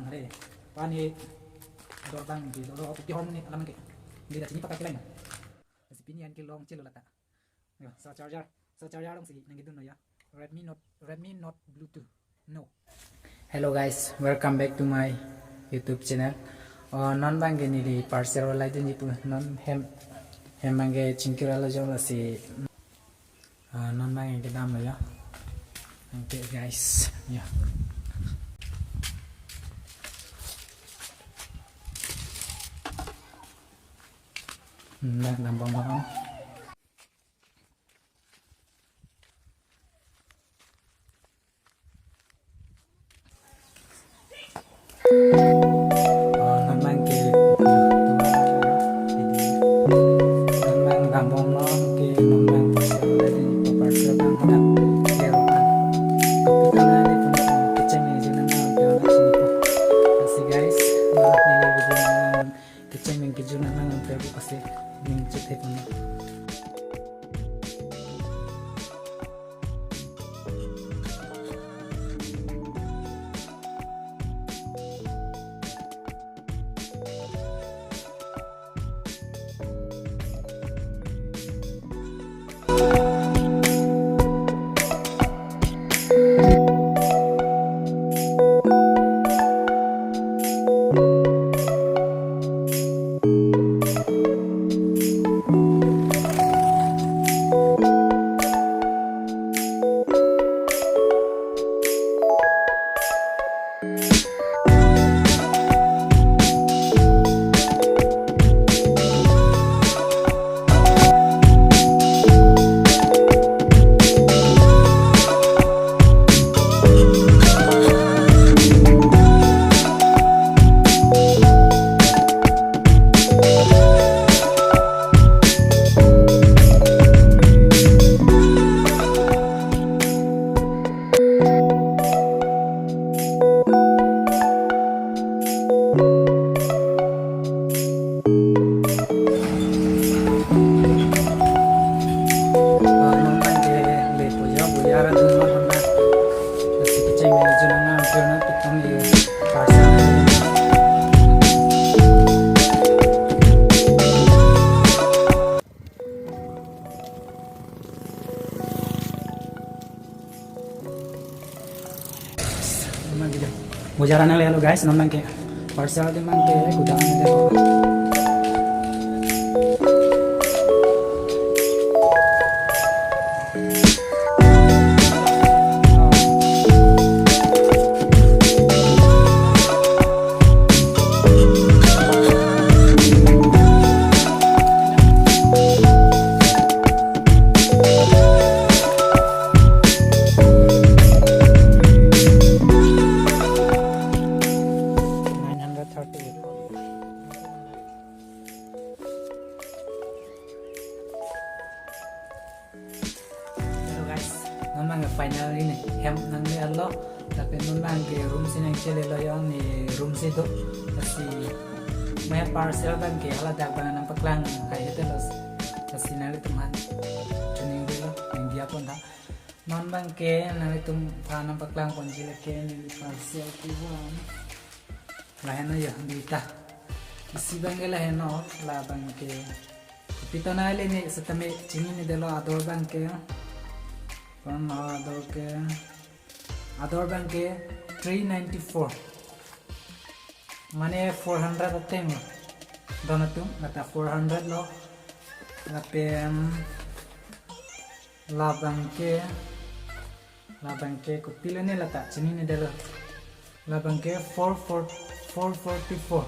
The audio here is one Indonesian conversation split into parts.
hari. Pani ador bang di doro di home ni alaman ke. Di dah sini pakai lain. Si pinian ke long celo lata. Yo, so charger dong si nang gitu no ya. Redmi Note Bluetooth. No. Hello guys, welcome back to my YouTube channel. Non bang ni di parcel wala din jipu non hem mangge chingkira la jawla si non bang ke dam ya. Okay guys, ya. Nang bang. Mujaran na lelo guys, naman ke parcel di man ke gudang na dito. Finally nih hem nang ni allo tapi nun bang ke room sini chele lo yang ni room situ si may parcel bang ke ala dak bang nang paklang kayak itu los si nari teman tuning dulu India pun dah non bang ke nari tum nang paklang pun jile ke ni parcel tiwan lain aja dita isi bang ke lain no lah bang ke pita nali ni setame cini ni delo ador bang ke Ador bank ke 394 mane 400 ateng dono tu nata 400 lo tapi la bank ke kutile ne lata chini ne delo la bank ke 444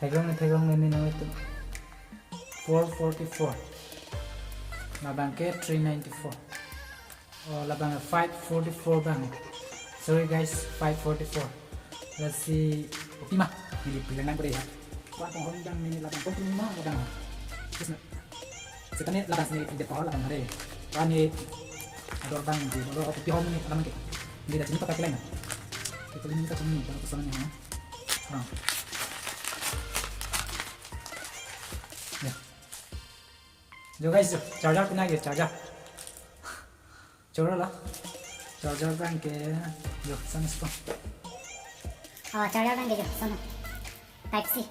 thegong ne na tu 444 la bank ke 394 oh la bank 544 bang sorry guys 544 let's see optima ini pilihan ko ya kuat ang hondang mini la bank ko mo mo dang terus setannya la bank ni de pa la bank re kani ador bang di lo opti home ni alam ke hindi dah sini pakai lain kita ini kita sini kalau pesannya ya जो guys charger पिना गया चार्जर ला charger bank के जो समझ Oh, charger bang jo sono. Type C.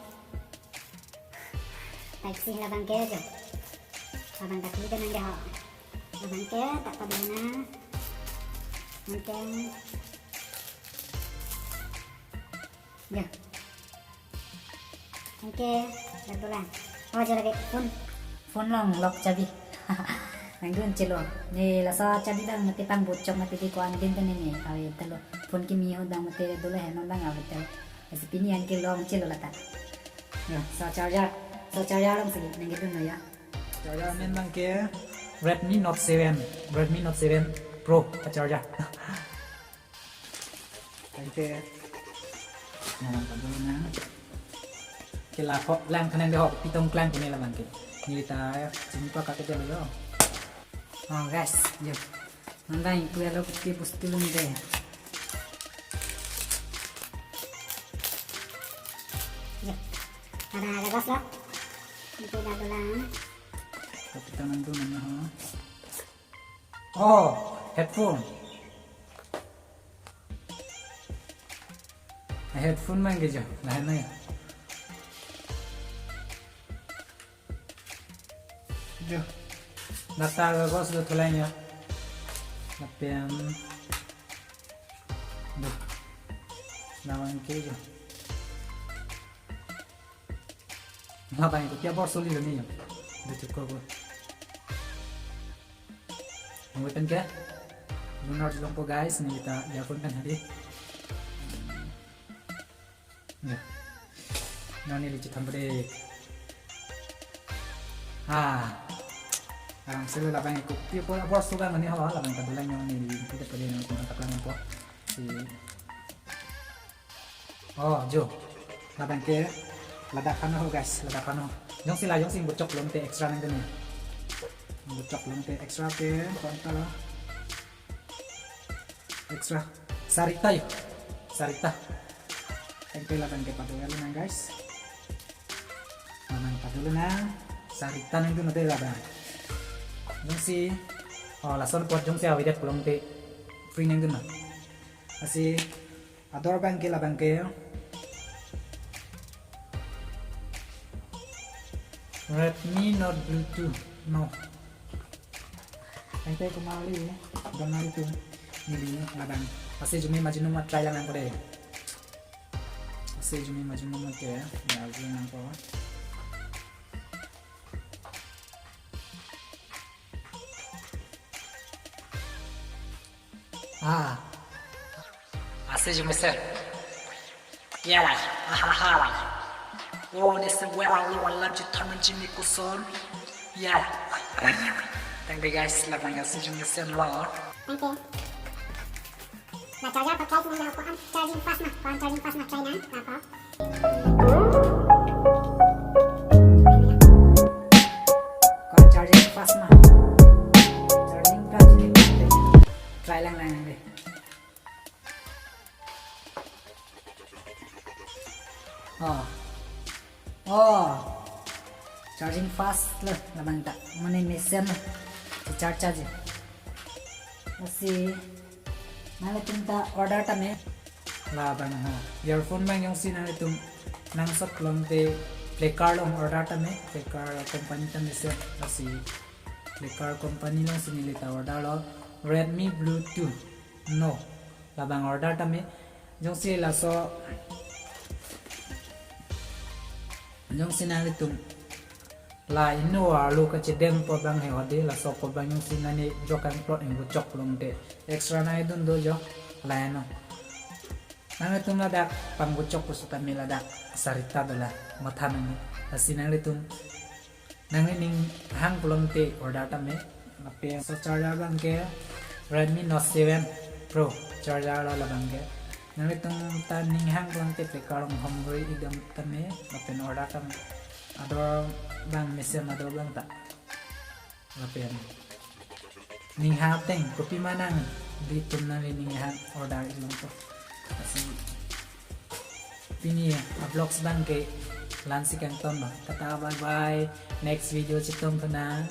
Type C là bang ke jo. Abang tak kita nang ho. Abang ke tak padana. Mungkin ya. Oke, betulan. Oh, jadi phone long lock cabi. Nanggun celo. Ni lasa cabi dang mati pang bocok mati di ko andin tan ni. Awi telo phone ki mi ho dang mati dole henon dang awi tel. Asi pini an ki long celo lata. Ya, sa charger lang sigi nanggi dun ya. Charger men bang ke Redmi Note 7 Pro charger. Oke. Nah, dulu na. Kila ko lang kanang ho pitong klang kini lang ke. Nilita sini pa kakete lo. Oh guys, yo. Nandang itu ya lo putih pustulun deh. Ya, ada gas lah. Itu dah dolang. Kita nandun na ho. Oh, headphone. Headphone mang gejo, lahan na ya. Jo. Nata gos do tolanya. Napian. Do. Nawan kejo. Nata itu tiap bor soli lo niyo. Do cukup. Mungkin ke? Lunar lang po guys, ni kita earphone kan hari. Ya. Nani licit hampir. Ang sila lapang ikut. Piyo po bos suka mani hawa lapang kadulan yung ni kita pwede na kung taklan po. Si Oh, Jo. Lapang ke ladakan ho guys, ladakan ho. Yung sila yung sing bocok long te extra nang ganun. Bocok long te extra pe konta lo. Extra. Sarita yun. Sarita. Ito lapang ke patuloy na guys. Mamang patuloy na. Sarita nang ganun te lapang. Yung si lason pot yung si awidet pulong te free nang ganun. Kasi ador bangke lapang ke Redmi Note Bluetooth no. Ito kumali gambar itu nili labang. Kasi jumi majinu mat try lang ko de. Kasi jumi majinu mat ke lagi nang ko. Ase jumi sir. Yala, hahaha. Oh, this is where I love you, turn Jimmy Kuson. Yeah. Thank you guys, labang ase jumi sir lo. Thank you. Nah, charger pakai semua lah, kan charging fast mah, kan charging fast mah try na, apa? Kan charging fast mah. Charging fast ni try lang deh. Charging fast lah, labang tak. Mana mesin lah, charge. Masih malah tinta order tame labang ha earphone bang yung sina itong nang sa klong te Playcar long order tame Playcar company tame sir kasi Playcar company long sinilita order lo Redmi Bluetooth no labang order tame yung sila so yung sinali itong la ino alu ka chedeng po bang he ode la so ko bang yung sinani jokan plot en chok long de extra na idun do jo la no nang itum ladak pang chok ko sa mi ladak sarita bala matha nang asinang itum nang ning hang plong te order ta me ape so charger bang ke Redmi Note 7 Pro charger la bang ke nang itum ta ning hang plong te Playcar homeboy idam ta me ape order ta me ador bang mesin ador bang tak lapian ning hateng kopi manang bitum na ning hat order ilang to kasi pini vlogs bang ke lansi kang ton kata bye bye next video chitom na